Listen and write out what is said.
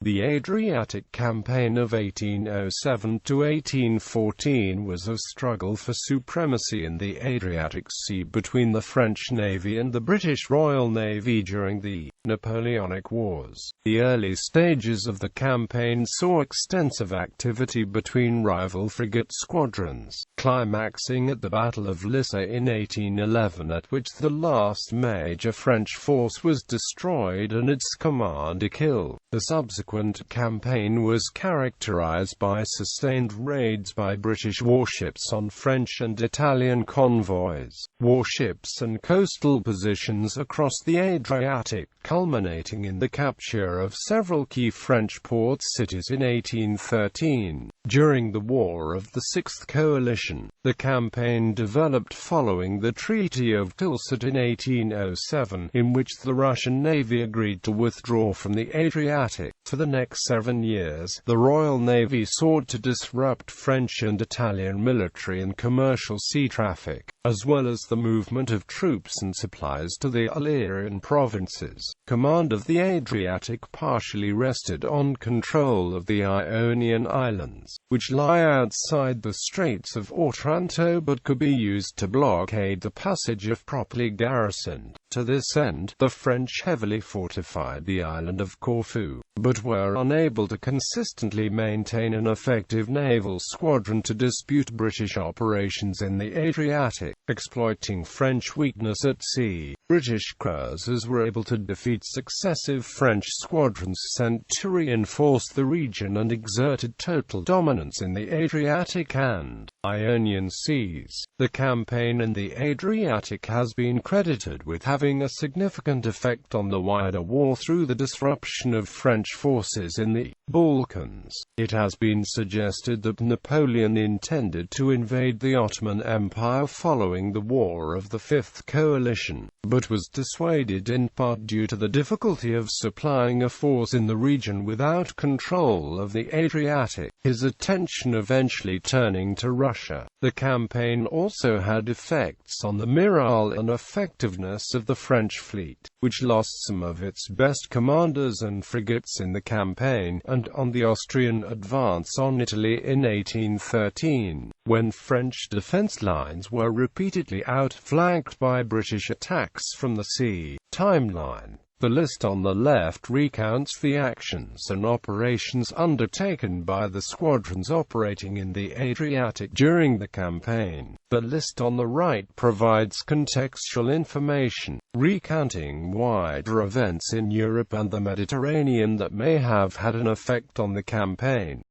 The Adriatic Campaign of 1807 to 1814 was a struggle for supremacy in the Adriatic Sea between the French Navy and the British Royal Navy during the Napoleonic Wars. The early stages of the campaign saw extensive activity between rival frigate squadrons, climaxing at the Battle of Lissa in 1811, at which the last major French force was destroyed and its commander killed. The subsequent campaign was characterized by sustained raids by British warships on French and Italian convoys, warships and coastal positions across the Adriatic, culminating in the capture of several key French port cities in 1813. During the War of the Sixth Coalition, the campaign developed following the Treaty of Tilsit in 1807, in which the Russian Navy agreed to withdraw from the Adriatic. For the next 7 years, the Royal Navy sought to disrupt French and Italian military and commercial sea traffic, as well as the movement of troops and supplies to the Illyrian provinces. Command of the Adriatic partially rested on control of the Ionian Islands, which lie outside the Straits of Otranto but could be used to blockade the passage if properly garrisoned. To this end, the French heavily fortified the island of Corfu, but were unable to consistently maintain an effective naval squadron to dispute British operations in the Adriatic. Exploiting French weakness at sea, British cruisers were able to defeat successive French squadrons sent to reinforce the region and exerted total dominance in the Adriatic and Ionian seas. The campaign in the Adriatic has been credited with having a significant effect on the wider war through the disruption of French forces in the Balkans. It has been suggested that Napoleon intended to invade the Ottoman Empire following the War of the Fifth Coalition, but was dissuaded in part due to the difficulty of supplying a force in the region without control of the Adriatic, his attention eventually turning to Russia. The campaign also had effects on the morale and effectiveness of the French fleet, which lost some of its best commanders and frigates in the campaign, and on the Austrian advance on Italy in 1813, when French defense lines were repeatedly outflanked by British attacks from the sea. Timeline. The list on the left recounts the actions and operations undertaken by the squadrons operating in the Adriatic during the campaign. The list on the right provides contextual information, recounting wider events in Europe and the Mediterranean that may have had an effect on the campaign.